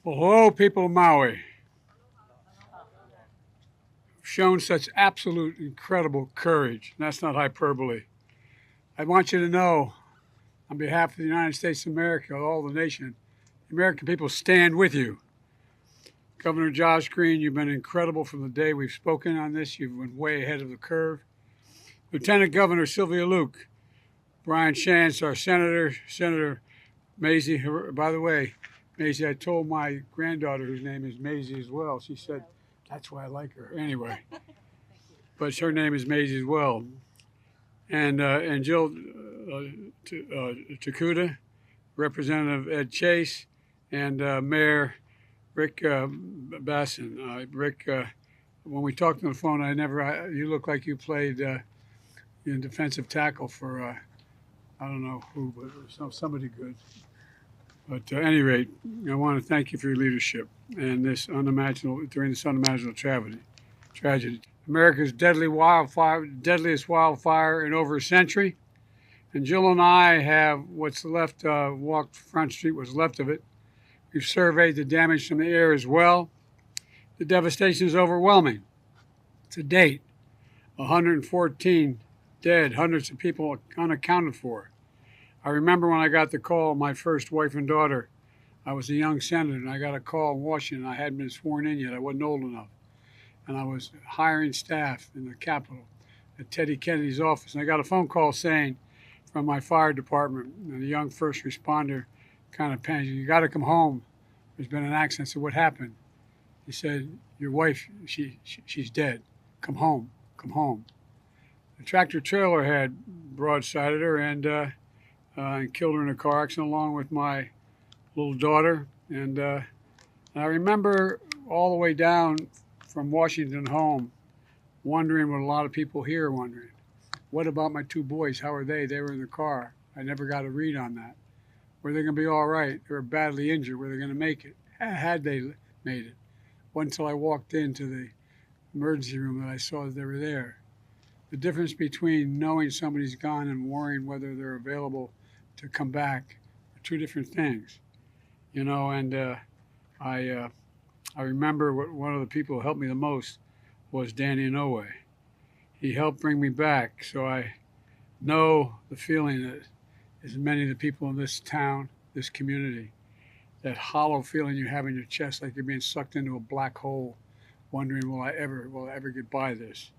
Well, hello, people of Maui. Shown such absolute incredible courage. And that's not hyperbole. I want you to know, on behalf of the United States of America, all the nation, the American people stand with you. Governor Josh Green, you've been incredible from the day we've spoken on this. You've been way ahead of the curve. Lieutenant Governor Sylvia Luke, Brian Shantz, our senator, Senator Maisie. By the way, Maisie, I told my granddaughter, whose name is Maisie as well, she said, that's why I like her. Anyway, but her name is Maisie as well. And Jill Takuda, Representative Ed Chase, and Mayor Rick Bassin. Rick, when we talked on the phone, you look like you played in defensive tackle for, I don't know who, but somebody good. But at any rate, I want to thank you for your leadership and during this unimaginable tragedy. America's deadliest wildfire in over a century. And Jill and I have what's left, walked Front Street, what's left of it. We've surveyed the damage from the air as well. The devastation is overwhelming. To date, 114 dead, hundreds of people unaccounted for. I remember when I got the call, my first wife and daughter, I was a young senator, and I got a call in Washington. I hadn't been sworn in yet. I wasn't old enough. And I was hiring staff in the Capitol at Teddy Kennedy's office. And I got a phone call saying from my fire department, and a young first responder kind of panicked, you got to come home. There's been an accident. I said, what happened? He said, your wife, she's dead. Come home, come home. The tractor trailer had broadsided her and killed her in a car accident along with my little daughter. And I remember all the way down from Washington home wondering what a lot of people here are wondering. What about my two boys? How are they? They were in the car. I never got a read on that. Were they going to be all right? They were badly injured. Were they going to make it? Had they made it? Wasn't until I walked into the emergency room that I saw that they were there. The difference between knowing somebody's gone and worrying whether they're available to come back are two different things, you know. And I remember one of the people who helped me the most was Danny Inouye. He helped bring me back, so I know the feeling that as many of the people in this town, this community, that hollow feeling you have in your chest like you're being sucked into a black hole, wondering, will I ever get by this?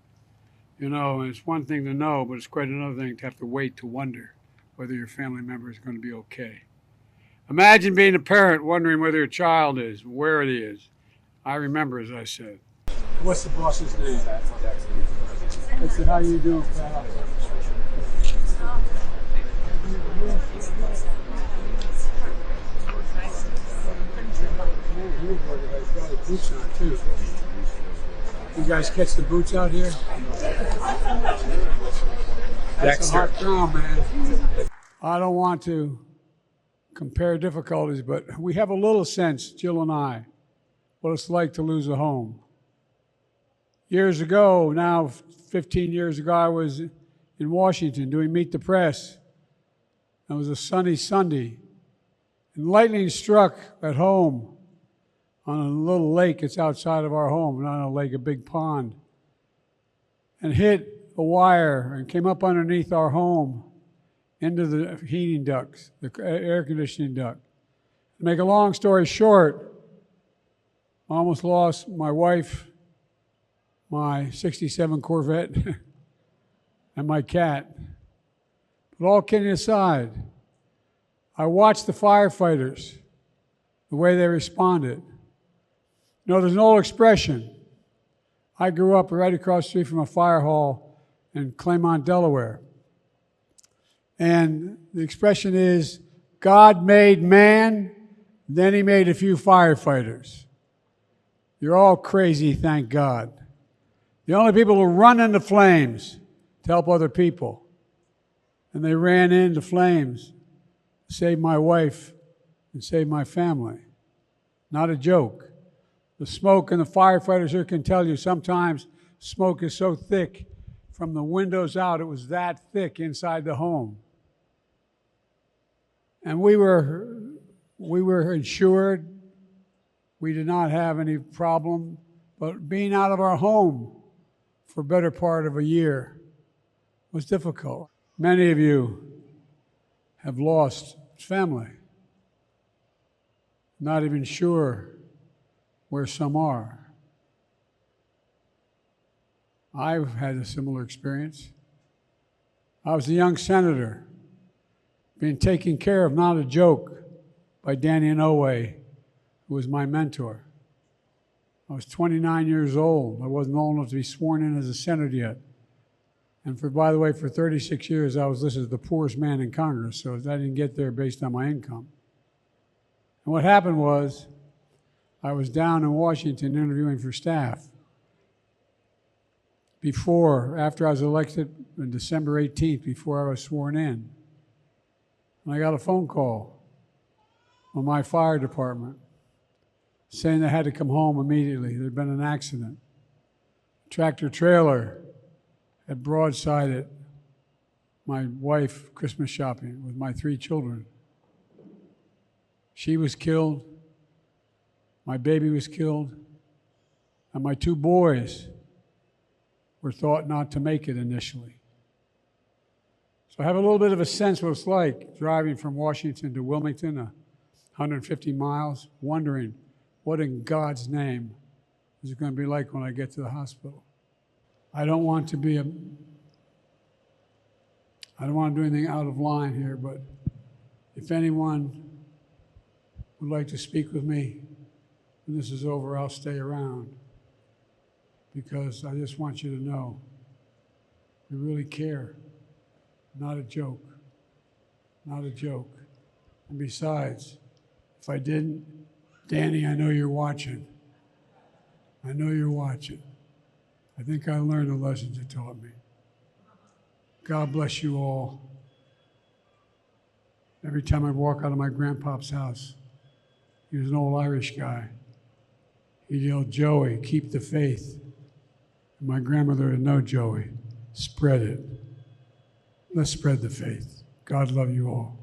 You know, and it's one thing to know, but it's quite another thing to have to wait to wonder whether your family member is going to be okay. Imagine being a parent wondering whether your child is, where he is. I remember, as I said. What's the boss's name? I said, how you doing, pal? Boots on too. You guys catch the boots out here? That's a hot ground, man. I don't want to compare difficulties, but we have a little sense, Jill and I, what it's like to lose a home. Years ago, now 15 years ago, I was in Washington doing Meet the Press. It was a sunny Sunday, and lightning struck at home on a little lake that's outside of our home, not a lake, a big pond, and hit a wire and came up underneath our home into the heating ducts, the air conditioning duct. To make a long story short, I almost lost my wife, my 67 Corvette, and my cat. But all kidding aside, I watched the firefighters, the way they responded. You know, there's an old expression. I grew up right across the street from a fire hall in Claymont, Delaware. And the expression is, God made man, then he made a few firefighters. You're all crazy, thank God. The only people who run into flames to help other people. And they ran into flames to save my wife and save my family. Not a joke. The smoke, and the firefighters here can tell you, sometimes smoke is so thick from the windows out, it was that thick inside the home. And we were insured. We did not have any problem, but being out of our home for a better part of a year was difficult. Many of you have lost family, not even sure where some are. I've had a similar experience. I was a young senator being taken care of, not a joke, by Danny Inouye, who was my mentor. I was 29 years old. I wasn't old enough to be sworn in as a senator yet. And by the way, for 36 years, I was listed as the poorest man in Congress, so I didn't get there based on my income. And what happened was, I was down in Washington interviewing for staff. After I was elected on December 18th, before I was sworn in, and I got a phone call from my fire department saying they had to come home immediately. There had been an accident. A tractor trailer had broadsided my wife Christmas shopping with my 3 children. She was killed, my baby was killed, and my 2 boys were thought not to make it initially. So I have a little bit of a sense what it's like driving from Washington to Wilmington, 150 miles, wondering what in God's name is it going to be like when I get to the hospital. I don't want to do anything out of line here, but if anyone would like to speak with me when this is over, I'll stay around, because I just want you to know we really care. Not a joke. Not a joke. And besides, if I didn't, Danny, I know you're watching. I know you're watching. I think I learned the lessons you taught me. God bless you all. Every time I walk out of my grandpa's house, he was an old Irish guy. He'd yell, "Joey, keep the faith." And my grandmother would know, "Joey, spread it. Let's spread the faith." God love you all.